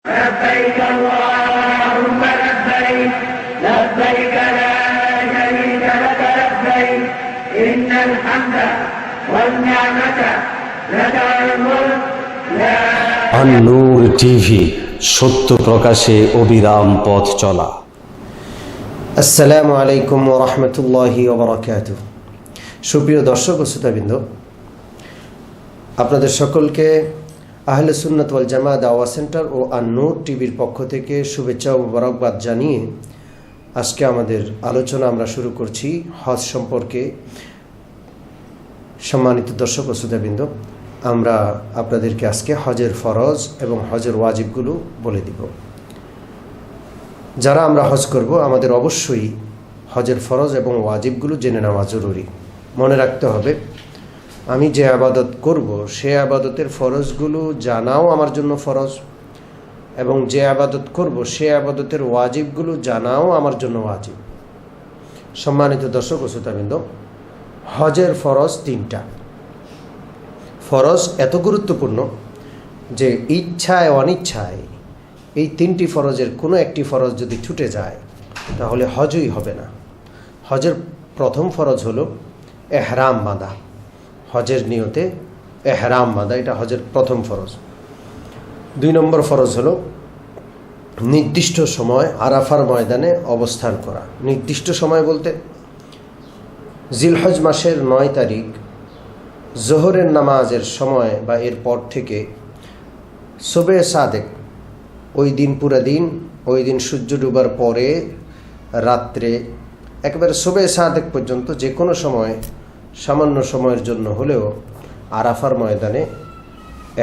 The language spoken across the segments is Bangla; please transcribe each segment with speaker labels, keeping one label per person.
Speaker 1: لبيك اللهم لبيك لبيك لا شريك لك لبيك إن الحمد والنعمة لك والملك لا
Speaker 2: আন-নূর টিভি, সত্য প্রকাশে অবিরাম পথ চলা।
Speaker 3: আসসালামু আলাইকুম ওয়া রাহমাতুল্লাহি ওয়া বারাকাতুহু। সুপ্রিয় দর্শক ও শ্রোতাবৃন্দ, আপনাদের সকলকে আহলে সুন্নাত ওয়াল জামাত দাওয়া সেন্টার ও আন-নূর টিভির পক্ষ থেকে শুভেচ্ছা ও মোবারকবাদ জানিয়ে আজকে আমাদের আলোচনা আমরা শুরু করছি হজ সম্পর্কে। সম্মানিত দর্শক ও শ্রোতাবৃন্দ, আমরা আপনাদেরকে আজকে হজের ফরজ এবং হজের ওয়াজিবগুলো বলে দিব। যারা আমরা হজ করব, আমাদের অবশ্যই হজের ফরজ এবং ওয়াজিবগুলো জেনে নেওয়া জরুরি। মনে রাখতে হবে, আমি যে আবাদত করব সে আবাদতের ফরজগুলো জানাও আমার জন্য ফরজ, এবং যে আবাদত করব সে আবাদতের ওয়াজিবগুলো জানাও আমার জন্য ওয়াজিব। সম্মানিত দর্শক ও শ্রোতাবৃন্দ, হজের ফরজ তিনটা। ফরজ এত গুরুত্বপূর্ণ যে ইচ্ছায় অনিচ্ছায় এই তিনটি ফরজের কোনো একটি ফরজ যদি ছুটে যায় তাহলে হজই হবে না। হজের প্রথম ফরজ হলো এহরাম বাঁধা। হজের নিয়তে এহরাম বাঁধা, এটা হজের প্রথম ফরজ। 2 নম্বর ফরজ হলো নির্দিষ্ট সময় আরাফার ময়দানে অবস্থান করা। নির্দিষ্ট সময় বলতে জিলহজ মাসের 9 তারিখ জোহরের নামাজের সময় বা এর পর থেকে শবে সাদেক, ওই দিন পুরা দিন, ওই দিন সূর্য ডুবার পরে রাত্রে একেবারে শবে সাদেক পর্যন্ত যে কোনো সময় সামান্য সময়ের জন্য হলেও আরাফার ময়দানে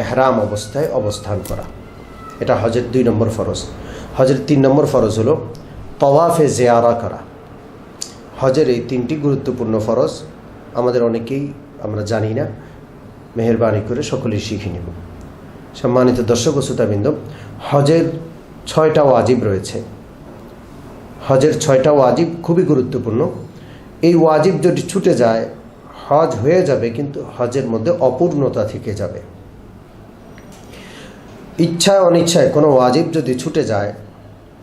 Speaker 3: এহরাম অবস্থায় অবস্থান করা, এটা হজের 2 নম্বর ফরজ। হজের 3 নম্বর ফরজ হলো তওয়াফে জিয়ারা করা। হজের এই 3টি গুরুত্বপূর্ণ ফরজ আমাদের অনেকেই আমরা জানি না, মেহেরবানি করে সকলেই শিখে নেব। সম্মানিত দর্শক ও শ্রোতাবৃন্দ, হজের 6টা ওয়াজিব রয়েছে। হজের 6টা ওয়াজিব খুবই গুরুত্বপূর্ণ। এই ওয়াজিব যদি ছুটে যায় হজ হয়ে যাবে, কিন্তু হজের মধ্যে অপূর্ণতা থেকে যাবে। ইচ্ছায় অনিচ্ছায় কোনো ওয়াজিব যদি ছুটে যায়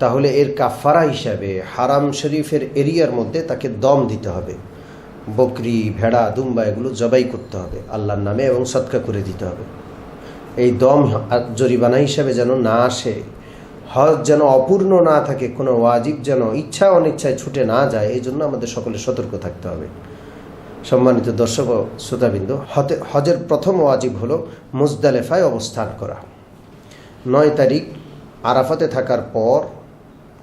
Speaker 3: তাহলে এর কাফারা হিসাবে হারাম শরীফের এরিয়ার মধ্যে তাকে দম দিতে হবে। বকরি, ভেড়া, দুম্বা এগুলো জবাই করতে হবে আল্লাহর নামে এবং সদকা করে দিতে হবে। এই দম জরিমানা হিসাবে যেন না আসে, হজ যেন অপূর্ণ না থাকে, কোনো ওয়াজিব যেন ইচ্ছা অনিচ্ছায় ছুটে না যায়, এই জন্য আমাদের সকলে সতর্ক থাকতে হবে। সম্মানিত দর্শক ও শ্রোতাবৃন্দ, হজের প্রথম ওয়াজিব হলো মুজদালেফায় অবস্থান করা। 9 তারিখ আরাফাতে থাকার পর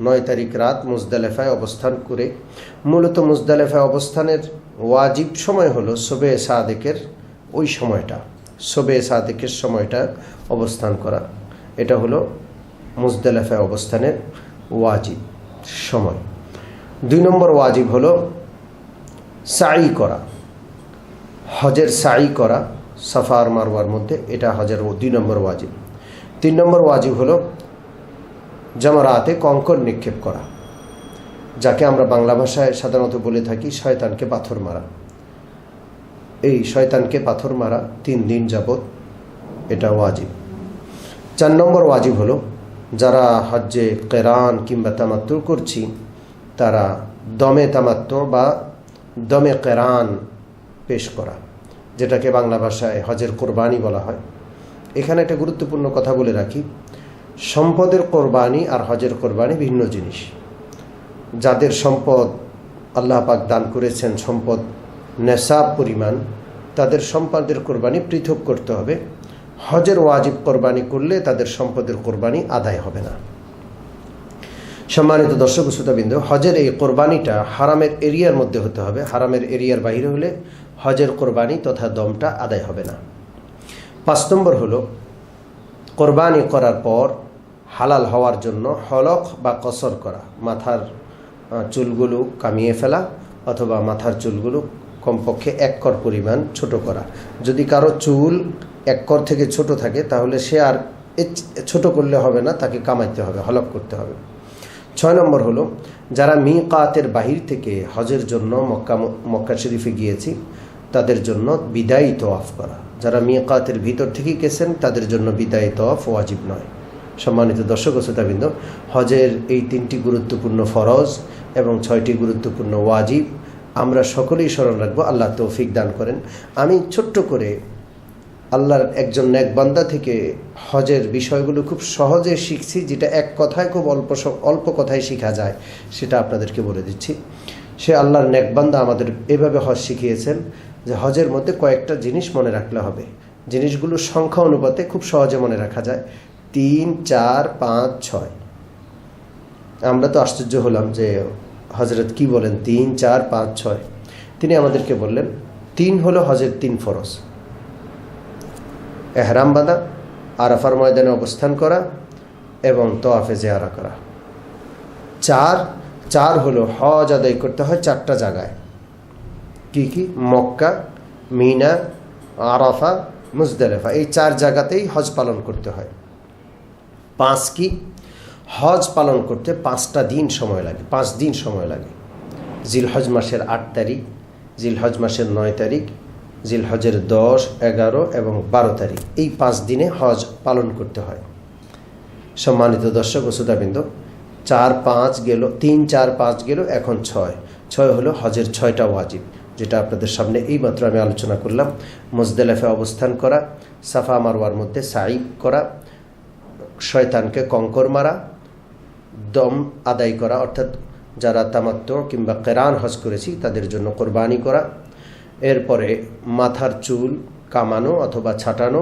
Speaker 3: 9 তারিখ রাত মুজদালেফায় অবস্থান করে, মূলত মুজদালেফায় অবস্থানের ওয়াজিব সময় হলো শবে সাদেকের ওই সময়টা, শবে সাদেকের সময়টা অবস্থান করা, এটা হলো মুজদালেফায় অবস্থানের ওয়াজিব সময়। 2 নম্বর ওয়াজিব হলো সাই করা, হজের সাই করা সাফা আর মারওয়ার মধ্যে, এটা হজের 2 নম্বর ওয়াজিব। 3 নম্বর ওয়াজিব হলো জামারাতে কঙ্কর নিক্ষেপ করা, যাকে আমরা বাংলা ভাষায় সাধারণত বলে থাকি শয়তানকে পাথর মারা। এই শয়তানকে পাথর মারা 3 দিন যাবত, এটা ওয়াজিব। 4 নম্বর ওয়াজিব হলো যারা হজ্জে কেরান কিংবা তামাত্তু করছি তারা দমে তামাত্তু বা দমে কেরান পেশ করা, যেটাকে বাংলা ভাষায় হজের কোরবানি বলা হয়। এখানে একটা গুরুত্বপূর্ণ কথা বলে রাখি, সম্পদের কোরবানি আর হজের কোরবানি ভিন্ন জিনিস। যাদের সম্পদ আল্লাহ পাক দান করেছেন, সম্পদ নেশাব পরিমাণ, তাদের সম্পদের কোরবানি পৃথক করতে হবে। হজের ওয়াজিব কোরবানি করলে তাদের সম্পদের কোরবানি আদায় হবে না। সম্মানিত দর্শক ও শ্রোতাবৃন্দ, হজের এই কোরবানিটা হারামের এরিয়ার মধ্যে হতে হবে। হারামের এরিয়ার বাইরে হলে হজের কোরবানি তথা দমটা আদায় হবে না। 5 নম্বর হলো কোরবানি করার পর হালাল হওয়ার জন্য হলক বা কসর করা, মাথার চুলগুলো কামিয়ে ফেলা অথবা মাথার চুলগুলো কমপক্ষে 1 কর পরিমাণ ছোট করা। যদি কারো চুল 1 কর থেকে ছোট থাকে তাহলে সে আর ছোট করলে হবে না, তাকে কামাইতে হবে, হলক করতে হবে। 6 নম্বর হলো যারা মিকাতের বাহির থেকে হজের জন্য মক্কা শরীফে গিয়েছি তাদের জন্য বিদায়ী তওয়াফ করা। যারা মিকাতের ভিতর থেকে গেছেন তাদের জন্য বিদায়ী তওয়াফ ওয়াজিব নয়, সম্মানিত দর্শক ও শ্রোতাবৃন্দ, হজের এই 3টি গুরুত্বপূর্ণ ফরজ এবং 6টি গুরুত্বপূর্ণ ওয়াজিব আমরা সকলেই স্মরণ রাখবো। আল্লাহ তৌফিক দান করেন। আমি ছোট্ট করে আল্লাহর একজন নেক বান্দা থেকে হজের বিষয়গুলো খুব সহজে শিখছি, যেটা এক কথায় খুব অল্প কথায় শেখা যায়, সেটা আপনাদেরকে বলে দিচ্ছি। সে আল্লাহর নেক বান্দা আমাদের এভাবে হজ শিখিয়েছেন যে হজের মধ্যে কয়েকটা জিনিস মনে রাখলে হবে। জিনিসগুলো সংখ্যা অনুপাতে খুব সহজে মনে রাখা যায়। 3, 4, 5, 6। আমরা তো আশ্চর্য হলাম যে হজরত কি বলেন 3, 4, 5, 6। তিনি আমাদেরকে বললেন 3 হলো হজের 3 ফরজ: এহরাম বাঁধা, আরাফার ময়দানে অবস্থান করা এবং তওয়াফে জিয়ারা করা। 4 হলো হজ আদায় করতে হয় 4টা জায়গায়। কি কি? মক্কা, মিনা, আরাফা, মুজদালিফা। এই 4 জায়গাতেই হজ পালন করতে হয়। 5 কি? হজ পালন করতে 5টা দিন সময় লাগে, 5 দিন সময় লাগে। জিলহজ মাসের 8 তারিখ, জিলহজ মাসের 9 তারিখ, জিলহজের 10, 11 এবং 12 তারিখ, এই 5 দিনে হজ পালন করতে হয়। সম্মানিত দর্শক ও শ্রোতাবৃন্দ, 4, 5 গেল, 3, 4, 5 গেল, এখন 6 হলো হজের 6টা ওয়াজিব, যেটা আপনাদের সামনে এইমাত্র আমি আলোচনা করলাম। মুজদালিফায় অবস্থান করা, সাফা মারওয়ার মধ্যে সাই করা, শয়তানকে কঙ্কর মারা, দম আদায় করা, অর্থাৎ যারা তামাত্তু কিংবা কেরান হজ করেছি তাদের জন্য কোরবানি করা, এরপরে মাথার চুল কামানো অথবা ছাটানো,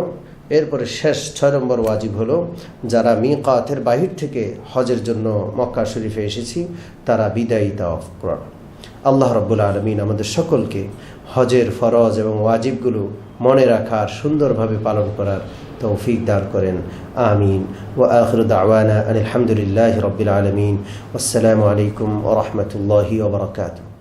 Speaker 3: এরপরে শেষ 6 নম্বর ওয়াজিব হলো যারা মিকাতের বাহির থেকে হজের জন্য মক্কা শরীফে এসেছি তারা বিদায়ী তাওয়াফ করা। আল্লাহ রাব্বুল আলামিন আমাদের সকলকে হজের ফরজ এবং ওয়াজিবগুলো মনে রাখার, সুন্দরভাবে পালন করার তৌফিক দান করেন। আমিন। ওয়া আখিরু দাওয়ানা আলহামদুলিল্লাহি রাব্বিল আলামিন। আসসালামু আলাইকুম ওয়া রাহমাতুল্লাহি ওয়া বারাকাতুহু।